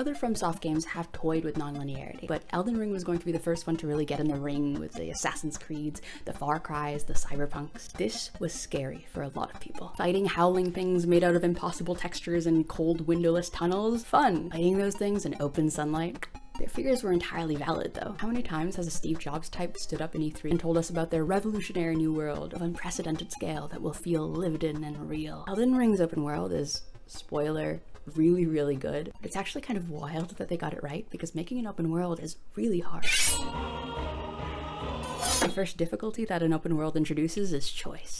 Other FromSoft games have toyed with non-linearity, but Elden Ring was going to be the first one to really get in the ring with the Assassin's Creeds, the Far Cries, the Cyberpunks. This was scary for a lot of people. Fighting howling things made out of impossible textures and cold windowless tunnels? Fun! Fighting those things in open sunlight? Their fears were entirely valid, though. How many times has a Steve Jobs type stood up in E3 and told us about their revolutionary new world of unprecedented scale that will feel lived in and real? Elden Ring's open world is, spoiler, really, really good. But it's actually kind of wild that they got it right, because making an open world is really hard. The first difficulty that an open world introduces is choice.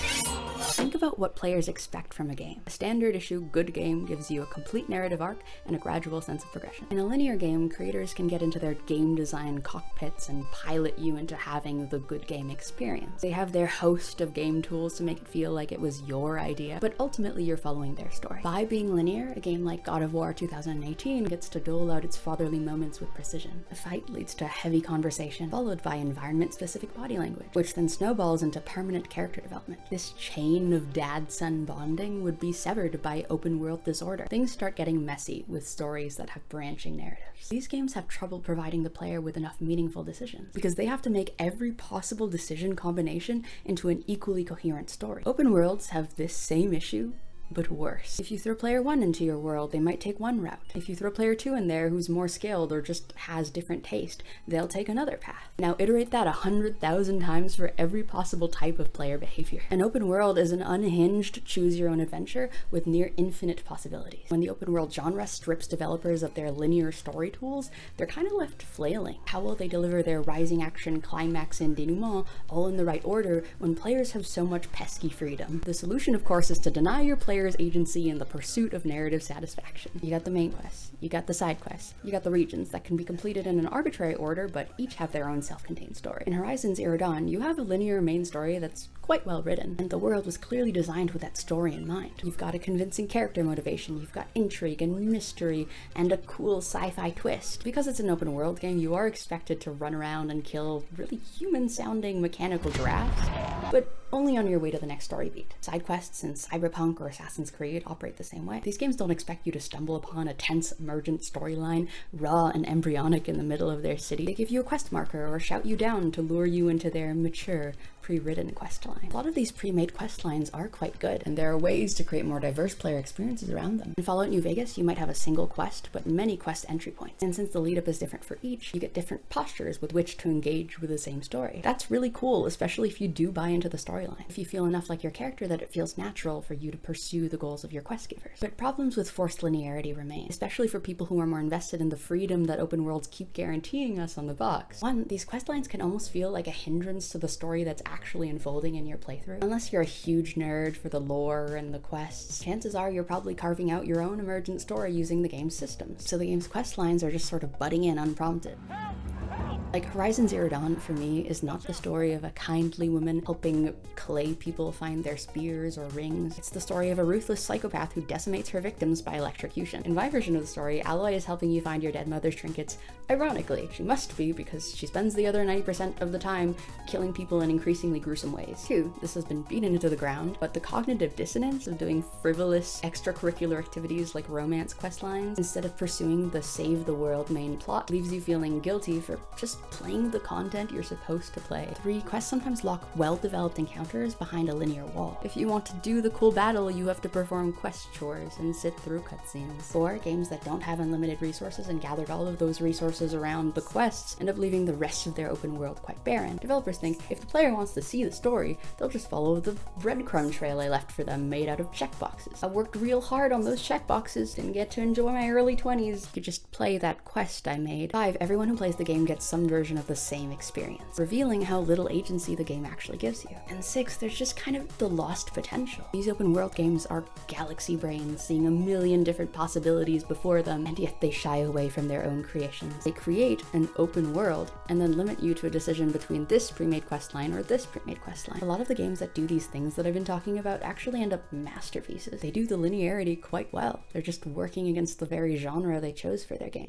Think about what players expect from a game. A standard issue good game gives you a complete narrative arc and a gradual sense of progression. In a linear game, creators can get into their game design cockpits and pilot you into having the good game experience. They have their host of game tools to make it feel like it was your idea, but ultimately you're following their story. By being linear, a game like God of War 2018 gets to dole out its fatherly moments with precision. The fight leads to heavy conversation, followed by environment-specific body language, which then snowballs into permanent character development. This chain of dad-son bonding would be severed by open-world disorder. Things start getting messy with stories that have branching narratives. These games have trouble providing the player with enough meaningful decisions, because they have to make every possible decision combination into an equally coherent story. Open worlds have this same issue, but worse. If you throw player 1 into your world, they might take one route. If you throw player 2 in there who's more skilled or just has different taste, they'll take another path. Now iterate that 100,000 times for every possible type of player behavior. An open world is an unhinged choose-your-own-adventure with near infinite possibilities. When the open world genre strips developers of their linear story tools, they're kind of left flailing. How will they deliver their rising action, climax, and denouement all in the right order when players have so much pesky freedom? The solution, of course, is to deny your players agency in the pursuit of narrative satisfaction. You got the main quests, you got the side quests, you got the regions that can be completed in an arbitrary order, but each have their own self-contained story. In Horizon Zero Dawn, you have a linear main story that's quite well written, and the world was clearly designed with that story in mind. You've got a convincing character motivation, you've got intrigue and mystery, and a cool sci-fi twist. Because it's an open world game, you are expected to run around and kill really human-sounding mechanical giraffes, but only on your way to the next story beat. Side quests in Cyberpunk or Assassin's Creed operate the same way. These games don't expect you to stumble upon a tense, emergent storyline, raw and embryonic in the middle of their city. They give you a quest marker or shout you down to lure you into their mature, pre-written quest line. A lot of these pre-made quest lines are quite good, and there are ways to create more diverse player experiences around them. In Fallout New Vegas, you might have a single quest, but many quest entry points. And since the lead-up is different for each, you get different postures with which to engage with the same story. That's really cool, especially if you do buy into the storyline. If you feel enough like your character that it feels natural for you to pursue the goals of your quest givers. But problems with forced linearity remain, especially for people who are more invested in the freedom that open worlds keep guaranteeing us on the box. One, these quest lines can almost feel like a hindrance to the story that's actually unfolding in your playthrough. Unless you're a huge nerd for the lore and the quests, chances are you're probably carving out your own emergent story using the game's systems. So the game's quest lines are just sort of butting in unprompted. Like, Horizon Zero Dawn, for me, is not the story of a kindly woman helping clay people find their spears or rings. It's the story of a ruthless psychopath who decimates her victims by electrocution. In my version of the story, Aloy is helping you find your dead mother's trinkets. Ironically, she must be, because she spends the other 90% of the time killing people in increasingly gruesome ways. 2, this has been beaten into the ground, but the cognitive dissonance of doing frivolous extracurricular activities like romance questlines instead of pursuing the save the world main plot leaves you feeling guilty for just playing the content you're supposed to play. 3, quests sometimes lock well-developed encounters behind a linear wall. If you want to do the cool battle, you have to perform quest chores and sit through cutscenes. 4, games that don't have unlimited resources and gathered all of those resources around the quests end up leaving the rest of their open world quite barren. Developers think if the player wants to see the story, they'll just follow the breadcrumb trail I left for them made out of checkboxes. I worked real hard on those checkboxes, didn't get to enjoy my early 20s. You could just play that quest I made. 5, everyone who plays the game gets some version of the same experience, revealing how little agency the game actually gives you. And 6, there's just kind of the lost potential. These open world games are galaxy brains seeing a million different possibilities before them, and yet they shy away from their own creations. They create an open world and then limit you to a decision between this pre-made questline or this pre-made questline. A lot of the games that do these things that I've been talking about actually end up masterpieces. They do the linearity quite well. They're just working against the very genre they chose for their game.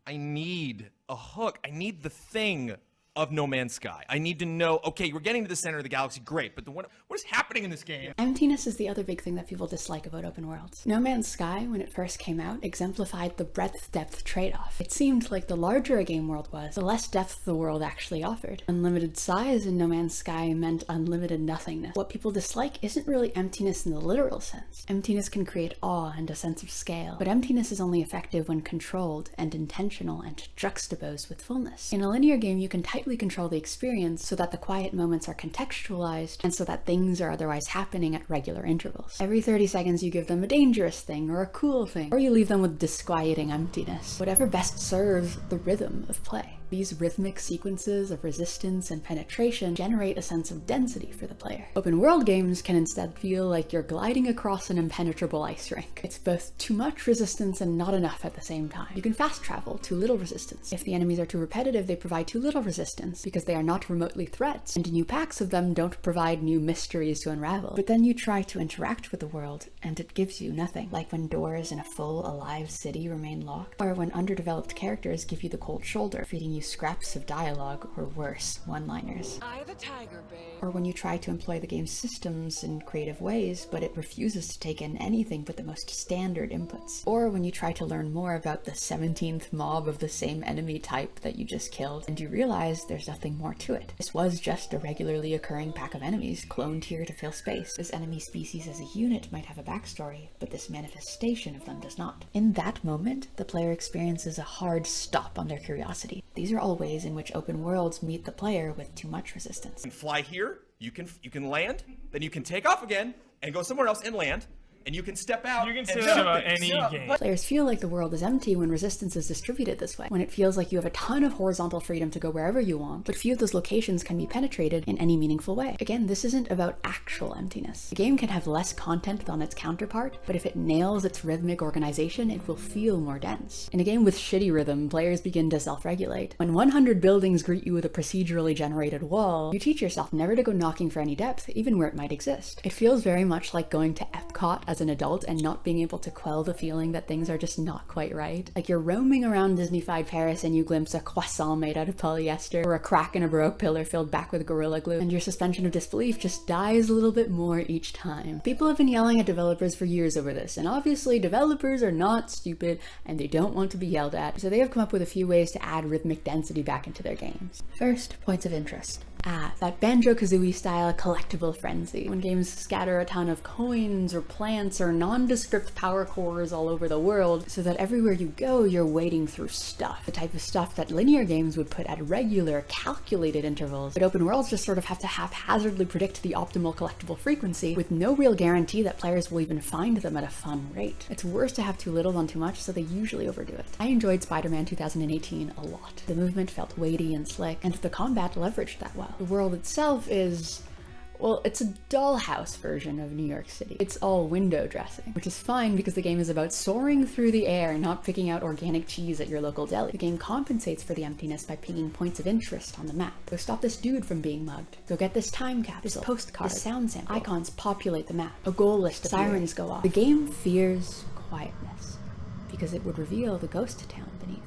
I need a hook. I need the thing. of No Man's Sky. I need to know, okay, we're getting to the center of the galaxy, great, but what is happening in this game? Emptiness is the other big thing that people dislike about open worlds. No Man's Sky, when it first came out, exemplified the breadth-depth trade-off. It seemed like the larger a game world was, the less depth the world actually offered. Unlimited size in No Man's Sky meant unlimited nothingness. What people dislike isn't really emptiness in the literal sense. Emptiness can create awe and a sense of scale, but emptiness is only effective when controlled and intentional and juxtaposed with fullness. In a linear game, you can tightly control the experience so that the quiet moments are contextualized and so that things are otherwise happening at regular intervals. Every 30 seconds you give them a dangerous thing or a cool thing, or you leave them with disquieting emptiness. Whatever best serves the rhythm of play. These rhythmic sequences of resistance and penetration generate a sense of density for the player. Open world games can instead feel like you're gliding across an impenetrable ice rink. It's both too much resistance and not enough at the same time. You can fast travel, too little resistance. If the enemies are too repetitive, they provide too little resistance because they are not remotely threats, and new packs of them don't provide new mysteries to unravel. But then you try to interact with the world, and it gives you nothing, like when doors in a full, alive city remain locked, or when underdeveloped characters give you the cold shoulder, feeding you scraps of dialogue, or worse, one-liners. I the tiger, babe. Or when you try to employ the game's systems in creative ways, but it refuses to take in anything but the most standard inputs. Or when you try to learn more about the 17th mob of the same enemy type that you just killed, and you realize there's nothing more to it. This was just a regularly occurring pack of enemies, cloned here to fill space. This enemy species as a unit might have a backstory, but this manifestation of them does not. In that moment, the player experiences a hard stop on their curiosity. These are all ways in which open worlds meet the player with too much resistance. You can fly here, you can land, then you can take off again and go somewhere else and land, and you can step out. You can and say that jump about things. any game. Players feel like the world is empty when resistance is distributed this way, when it feels like you have a ton of horizontal freedom to go wherever you want, but few of those locations can be penetrated in any meaningful way. Again, this isn't about actual emptiness. The game can have less content than its counterpart, but if it nails its rhythmic organization, it will feel more dense. In a game with shitty rhythm, players begin to self-regulate. When 100 buildings greet you with a procedurally generated wall, you teach yourself never to go knocking for any depth, even where it might exist. It feels very much like going to Epcot as an adult and not being able to quell the feeling that things are just not quite right. Like you're roaming around Disney-fied Paris and you glimpse a croissant made out of polyester or a crack in a Baroque pillar filled back with Gorilla Glue, and your suspension of disbelief just dies a little bit more each time. People have been yelling at developers for years over this, and obviously developers are not stupid and they don't want to be yelled at, so they have come up with a few ways to add rhythmic density back into their games. First, points of interest. That Banjo-Kazooie style collectible frenzy, when games scatter a ton of coins or plants or nondescript power cores all over the world so that everywhere you go you're wading through stuff. The type of stuff that linear games would put at regular, calculated intervals, but open worlds just sort of have to haphazardly predict the optimal collectible frequency with no real guarantee that players will even find them at a fun rate. It's worse to have too little than too much, so they usually overdo it. I enjoyed Spider-Man 2018 a lot. The movement felt weighty and slick, and the combat leveraged that well. The world itself is, well, it's a dollhouse version of New York City. It's all window dressing, which is fine because the game is about soaring through the air, not picking out organic cheese at your local deli. The game compensates for the emptiness by pinging points of interest on the map. Go stop this dude from being mugged. Go get this time capsule, this postcard, this sound sample. Icons populate the map. A goal list of sirens go off. The game fears quietness because it would reveal the ghost town beneath.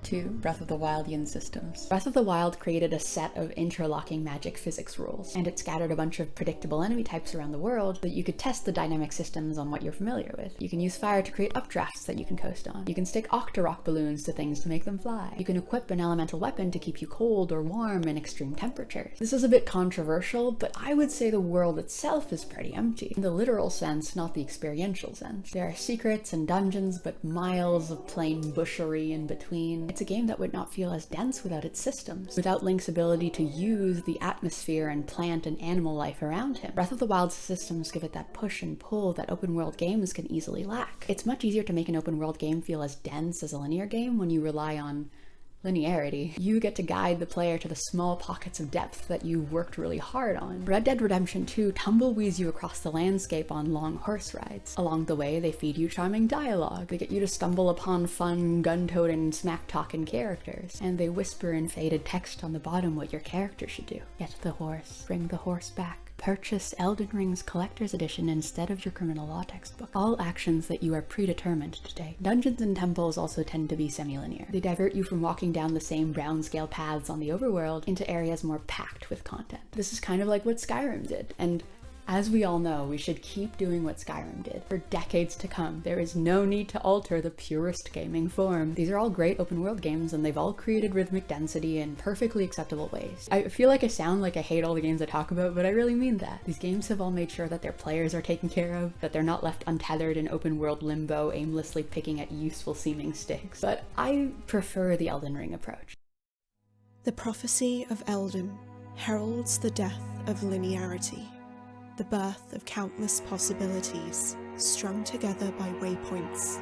2. Breath of the Wildian systems. Breath of the Wild created a set of interlocking magic physics rules, and it scattered a bunch of predictable enemy types around the world that you could test the dynamic systems on what you're familiar with. You can use fire to create updrafts that you can coast on. You can stick Octorok balloons to things to make them fly. You can equip an elemental weapon to keep you cold or warm in extreme temperatures. This is a bit controversial, but I would say the world itself is pretty empty. In the literal sense, not the experiential sense. There are secrets and dungeons, but miles of plain bushery in between. It's a game that would not feel as dense without its systems, without Link's ability to use the atmosphere and plant and animal life around him. Breath of the Wild's systems give it that push and pull that open world games can easily lack. It's much easier to make an open world game feel as dense as a linear game when you rely on linearity. You get to guide the player to the small pockets of depth that you worked really hard on. Red Dead Redemption 2 tumbleweeds you across the landscape on long horse rides. Along the way, they feed you charming dialogue. They get you to stumble upon fun, gun-toting, smack-talking characters. And they whisper in faded text on the bottom what your character should do. Get the horse. Bring the horse back. purchase Elden Ring's Collector's Edition instead of your criminal law textbook. All actions that you are predetermined to take. Dungeons and temples also tend to be semi-linear. They divert you from walking down the same brown scale paths on the overworld into areas more packed with content. This is kind of like what Skyrim did, and as we all know, we should keep doing what Skyrim did for decades to come. There is no need to alter the purest gaming form. These are all great open world games, and they've all created rhythmic density in perfectly acceptable ways. I feel like I sound like I hate all the games I talk about, but I really mean that. These games have all made sure that their players are taken care of, that they're not left untethered in open world limbo, aimlessly picking at useful seeming sticks. But I prefer the Elden Ring approach. The prophecy of Elden heralds the death of linearity, the birth of countless possibilities strung together by waypoints.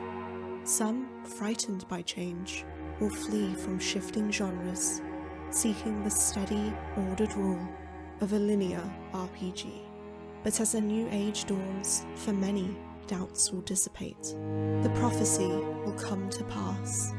Some, frightened by change, will flee from shifting genres, seeking the steady, ordered rule of a linear RPG. But as a new age dawns, for many, doubts will dissipate. The prophecy will come to pass.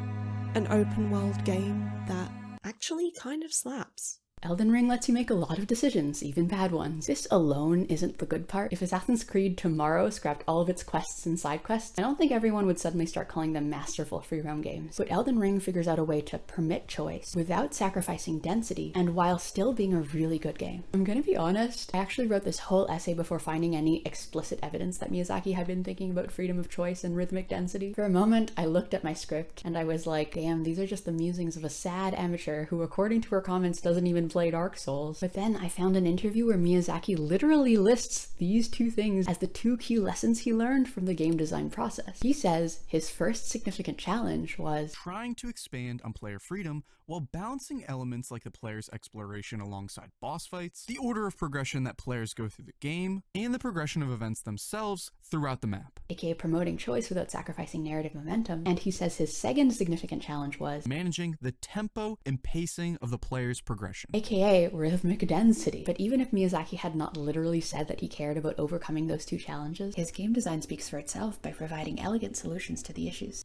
An open world game that actually kind of slaps. Elden Ring lets you make a lot of decisions, even bad ones. This alone isn't the good part. If Assassin's Creed tomorrow scrapped all of its quests and side quests, I don't think everyone would suddenly start calling them masterful free roam games. But Elden Ring figures out a way to permit choice without sacrificing density and while still being a really good game. I'm gonna be honest, I actually wrote this whole essay before finding any explicit evidence that Miyazaki had been thinking about freedom of choice and rhythmic density. For a moment, I looked at my script and I was like, damn, these are just the musings of a sad amateur who, according to her comments, doesn't even play Dark Souls. But then I found an interview where Miyazaki literally lists these two things as the two key lessons he learned from the game design process. He says his first significant challenge was trying to expand on player freedom while balancing elements like the player's exploration alongside boss fights, the order of progression that players go through the game, and the progression of events themselves throughout the map, aka promoting choice without sacrificing narrative momentum. And he says his second significant challenge was managing the tempo and pacing of the player's progression, aka rhythmic density. But even if Miyazaki had not literally said that he cared about overcoming those two challenges, his game design speaks for itself by providing elegant solutions to the issues.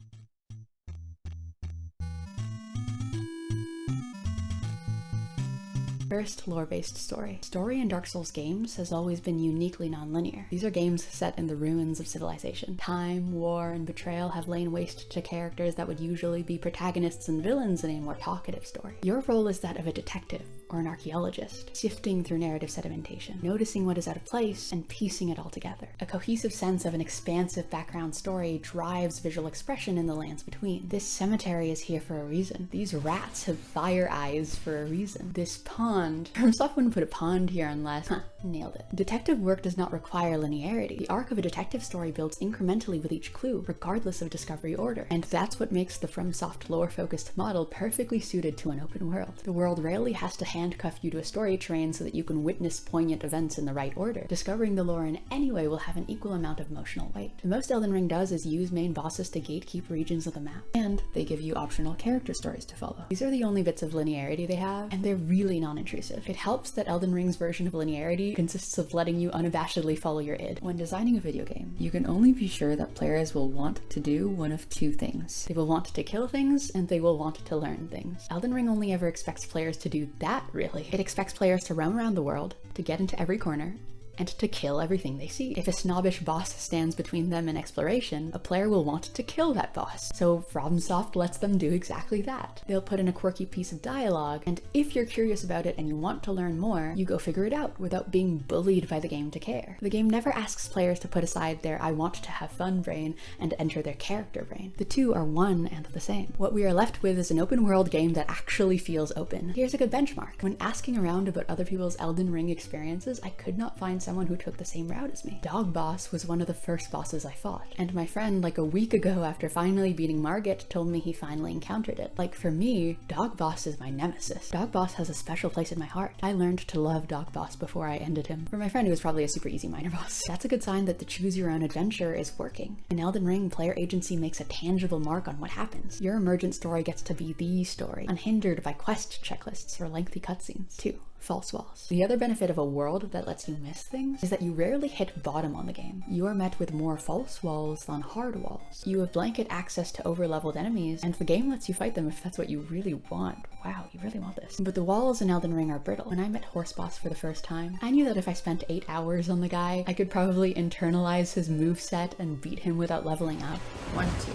First, lore-based story. Story in Dark Souls games has always been uniquely non-linear. These are games set in the ruins of civilization. Time, war, and betrayal have lain waste to characters that would usually be protagonists and villains in a more talkative story. Your role is that of a detective or an archaeologist, sifting through narrative sedimentation, noticing what is out of place, and piecing it all together. A cohesive sense of an expansive background story drives visual expression in the lands between. This cemetery is here for a reason. These rats have fire eyes for a reason. This pond, FromSoft wouldn't put a pond here unless, nailed it. Detective work does not require linearity. The arc of a detective story builds incrementally with each clue, regardless of discovery order. And that's what makes the FromSoft lore-focused model perfectly suited to an open world. The world rarely has to handcuff you to a story train so that you can witness poignant events in the right order. Discovering the lore in any way will have an equal amount of emotional weight. The most Elden Ring does is use main bosses to gatekeep regions of the map, and they give you optional character stories to follow. These are the only bits of linearity they have, and they're really non-intrusive. It helps that Elden Ring's version of linearity consists of letting you unabashedly follow your id. When designing a video game, you can only be sure that players will want to do one of two things. They will want to kill things, and they will want to learn things. Elden Ring only ever expects players to do that, really. It expects players to roam around the world, to get into every corner, and to kill everything they see. If a snobbish boss stands between them and exploration, a player will want to kill that boss. So FromSoft lets them do exactly that. They'll put in a quirky piece of dialogue, and if you're curious about it and you want to learn more, you go figure it out without being bullied by the game to care. The game never asks players to put aside their I want to have fun brain and enter their character brain. The two are one and the same. What we are left with is an open world game that actually feels open. Here's a good benchmark. When asking around about other people's Elden Ring experiences, I could not find someone who took the same route as me. Dog Boss was one of the first bosses I fought, and my friend like a week ago after finally beating Margit told me he finally encountered it. Like for me, Dog Boss is my nemesis. Dog Boss has a special place in my heart. I learned to love Dog Boss before I ended him. For my friend, it was probably a super easy minor boss. That's a good sign that the choose your own adventure is working. In Elden Ring, player agency makes a tangible mark on what happens. Your emergent story gets to be the story, unhindered by quest checklists or lengthy cutscenes. 2. false walls. The other benefit of a world that lets you miss things is that you rarely hit bottom on the game. You are met with more false walls than hard walls. You have blanket access to over-leveled enemies, and the game lets you fight them if that's what you really want. Wow, you really want this. But the walls in Elden Ring are brittle. When I met Horse Boss for the first time, I knew that if I spent 8 hours on the guy, I could probably internalize his moveset and beat him without leveling up. 1, 2.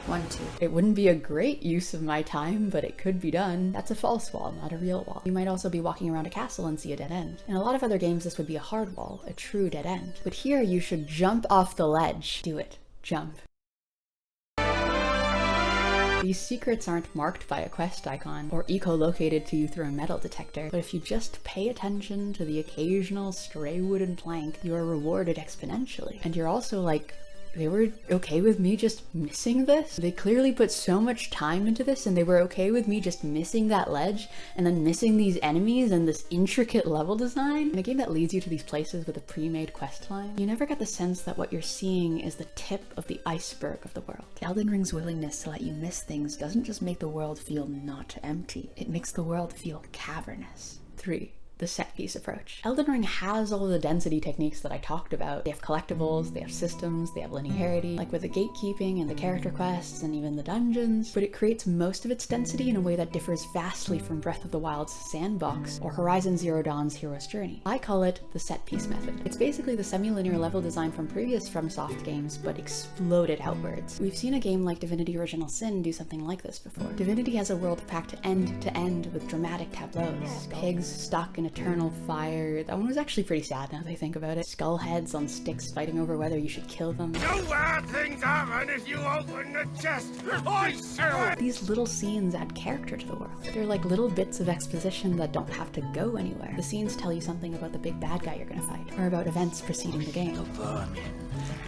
1, 2. It wouldn't be a great use of my time, but it could be done. That's a false wall, not a real wall. You might also be walking around a castle and see a dead end. In a lot of other games, this would be a hard wall, a true dead end. But here, you should jump off the ledge. Do it. Jump. These secrets aren't marked by a quest icon or eco-located to you through a metal detector, but if you just pay attention to the occasional stray wooden plank, you are rewarded exponentially. And you're also like, they were okay with me just missing this? They clearly put so much time into this, and they were okay with me just missing that ledge and then missing these enemies and this intricate level design? In a game that leads you to these places with a pre-made quest line, you never get the sense that what you're seeing is the tip of the iceberg of the world. Elden Ring's willingness to let you miss things doesn't just make the world feel not empty, it makes the world feel cavernous. 3. The set piece approach. Elden Ring has all of the density techniques that I talked about. They have collectibles, they have systems, they have linearity, like with the gatekeeping and the character quests and even the dungeons, but it creates most of its density in a way that differs vastly from Breath of the Wild's sandbox or Horizon Zero Dawn's hero's journey. I call it the set piece method. It's basically the semi-linear level design from previous FromSoft games, but exploded outwards. We've seen a game like Divinity Original Sin do something like this before. Divinity has a world packed end to end with dramatic tableaus. Pigs stuck in eternal fire. That one was actually pretty sad now that I think about it. Skull heads on sticks fighting over whether you should kill them. No bad things happen if you open the chest. I swear. These little scenes add character to the world. They're like little bits of exposition that don't have to go anywhere. The scenes tell you something about the big bad guy you're gonna fight, or about events preceding the game. The vermin,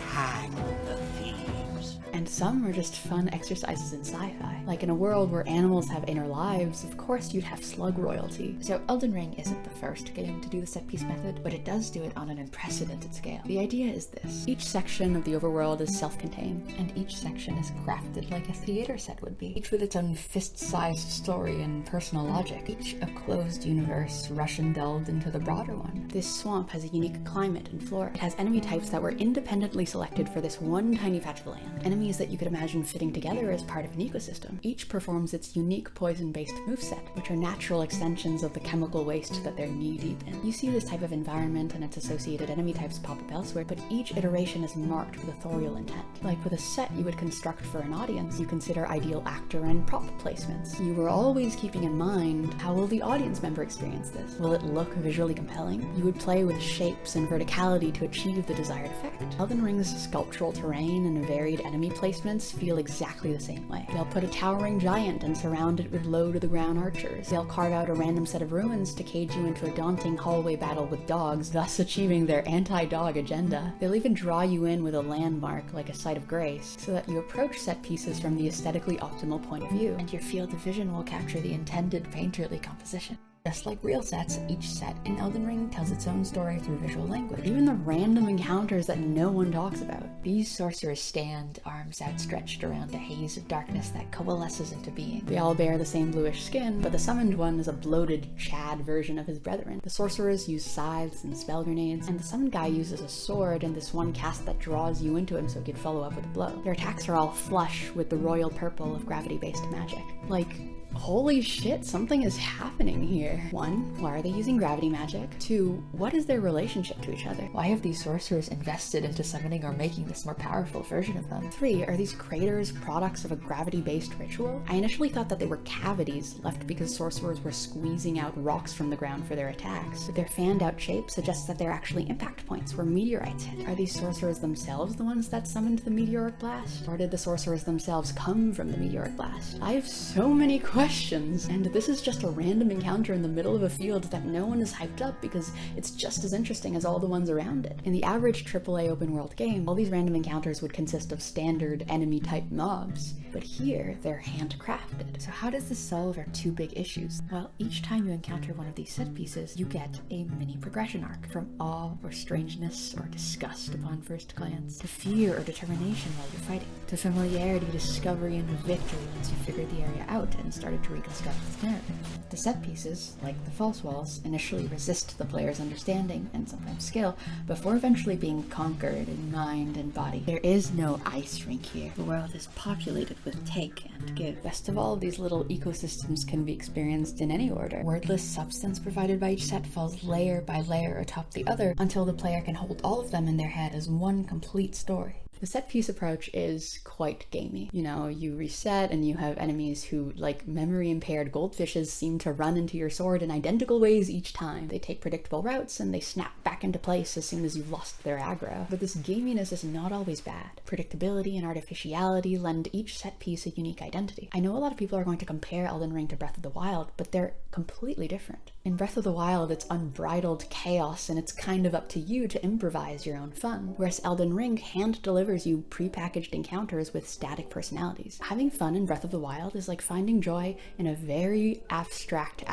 hang the thieves. And some are just fun exercises in sci-fi. Like in a world where animals have inner lives, of course you'd have slug royalty. So Elden Ring isn't the first game to do the set piece method, but it does do it on an unprecedented scale. The idea is this. Each section of the overworld is self-contained, and each section is crafted like a theater set would be, each with its own fist-sized story and personal logic, each a closed universe Russian delved into the broader one. This swamp has a unique climate and flora. It has enemy types that were independently selected for this one tiny patch of land. Enemies that you could imagine fitting together as part of an ecosystem. Each performs its unique poison-based moveset, which are natural extensions of the chemical waste that they're knee-deep in. You see this type of environment and its associated enemy types pop up elsewhere, but each iteration is marked with authorial intent. Like with a set you would construct for an audience, you consider ideal actor and prop placements. You were always keeping in mind, how will the audience member experience this? Will it look visually compelling? You would play with shapes and verticality to achieve the desired effect. Elden Ring's sculptural terrain and varied enemy placements feel exactly the same way. They'll put a towering giant and surround it with low-to-the-ground archers. They'll carve out a random set of ruins to cage you into a daunting hallway battle with dogs, thus achieving their anti-dog agenda. They'll even draw you in with a landmark, like a site of grace, so that you approach set pieces from the aesthetically optimal point of view, and your field of vision will capture the intended painterly composition. Just like real sets, each set in Elden Ring tells its own story through visual language. Even the random encounters that no one talks about. These sorcerers stand, arms outstretched around a haze of darkness that coalesces into being. They all bear the same bluish skin, but the summoned one is a bloated Chad version of his brethren. The sorcerers use scythes and spell grenades, and the summoned guy uses a sword and this one cast that draws you into him so he can follow up with a blow. Their attacks are all flush with the royal purple of gravity-based magic. Like, holy shit, something is happening here. 1. Why are they using gravity magic? 2. What is their relationship to each other? Why have these sorcerers invested into summoning or making this more powerful version of them? 3. Are these craters products of a gravity-based ritual? I initially thought that they were cavities left because sorcerers were squeezing out rocks from the ground for their attacks, but their fanned-out shape suggests that they're actually impact points where meteorites hit. Are these sorcerers themselves the ones that summoned the meteoric blast? Or did the sorcerers themselves come from the meteoric blast? I have so many questions, and this is just a random encounter in the middle of a field that no one is hyped up because it's just as interesting as all the ones around it. In the average AAA open world game, all these random encounters would consist of standard enemy type mobs, but here they're handcrafted. So how does this solve our two big issues? Well, each time you encounter one of these set pieces, you get a mini progression arc, from awe or strangeness or disgust upon first glance to fear or determination while you're fighting. to familiarity, discovery, and victory once you figured the area out and started to reconstruct its narrative. The set pieces, like the false walls, initially resist the player's understanding and sometimes skill, before eventually being conquered in mind and body. There is no ice rink here. The world is populated with take and give. Best of all, these little ecosystems can be experienced in any order. Wordless substance provided by each set falls layer by layer atop the other until the player can hold all of them in their head as one complete story. The set piece approach is quite gamey. You know, you reset and you have enemies who, like memory impaired goldfishes, seem to run into your sword in identical ways each time. They take predictable routes and they snap back into place as soon as you've lost their aggro. But this gaminess is not always bad. Predictability and artificiality lend each set piece a unique identity. I know a lot of people are going to compare Elden Ring to Breath of the Wild, but they're completely different. In Breath of the Wild, it's unbridled chaos and it's kind of up to you to improvise your own fun, whereas Elden Ring hand delivers you prepackaged encounters with static personalities. Having fun in Breath of the Wild is like finding joy in a very abstract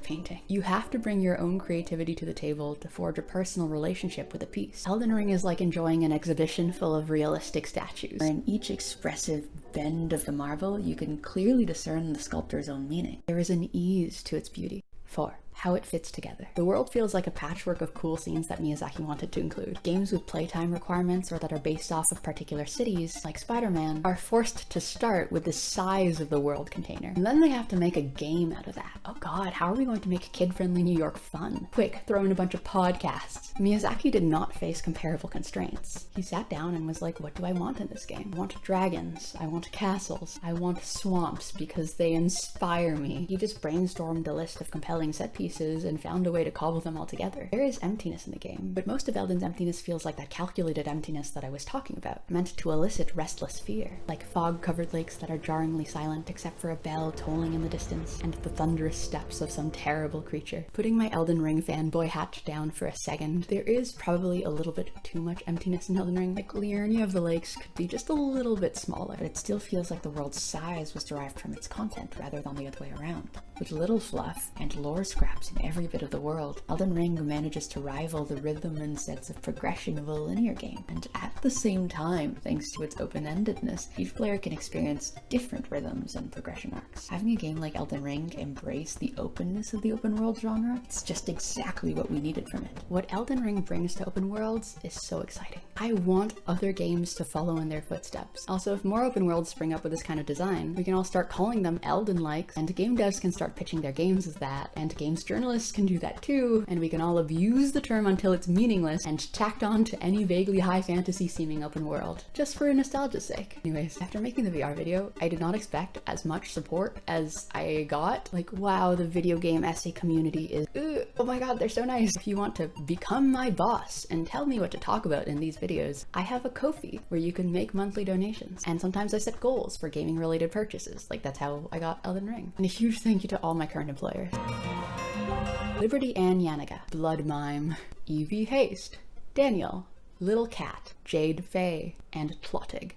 painting. You have to bring your own creativity to the table to forge a personal relationship with a piece. Elden Ring is like enjoying an exhibition full of realistic statues, where in each expressive bend of the marble you can clearly discern the sculptor's own meaning. There is an ease to its beauty. 4. How it fits together. The world feels like a patchwork of cool scenes that Miyazaki wanted to include. Games with playtime requirements or that are based off of particular cities, like Spider-Man, are forced to start with the size of the world container. And then they have to make a game out of that. Oh god, how are we going to make kid-friendly New York fun? Quick, throw in a bunch of podcasts. Miyazaki did not face comparable constraints. He sat down and was like, what do I want in this game? I want dragons, I want castles, I want swamps because they inspire me. He just brainstormed a list of compelling set pieces and found a way to cobble them all together. There is emptiness in the game, but most of Elden's emptiness feels like that calculated emptiness that I was talking about, meant to elicit restless fear, like fog-covered lakes that are jarringly silent except for a bell tolling in the distance and the thunderous steps of some terrible creature. Putting my Elden Ring fanboy hat down for a second, there is probably a little bit too much emptiness in Elden Ring. Like, Liurnia of the Lakes could be just a little bit smaller, but it still feels like the world's size was derived from its content rather than the other way around. With little fluff and lore scraps in every bit of the world, Elden Ring manages to rival the rhythm and sense of progression of a linear game, and at the same time, thanks to its open-endedness, each player can experience different rhythms and progression arcs. Having a game like Elden Ring embrace the openness of the open world genre, it's just exactly what we needed from it. What Elden Ring brings to open worlds is so exciting. I want other games to follow in their footsteps. Also, if more open worlds spring up with this kind of design, we can all start calling them Elden-likes, and game devs can start pitching their games as that, and games journalists can do that too, and we can all abuse the term until it's meaningless and tacked on to any vaguely high fantasy seeming open world, just for nostalgia's sake. Anyways, after making the VR video, I did not expect as much support as I got. Like, wow, the video game essay community is, oh my god, they're so nice. If you want to become my boss and tell me what to talk about in these videos, I have a Ko-fi where you can make monthly donations, and sometimes I set goals for gaming related purchases. Like, that's how I got Elden Ring. And a huge thank you to all my current employers. Liberty Ann Yanaga, Blood Mime, Evie Haste, Daniel, Little Cat, Jade Faye, and Tlottig.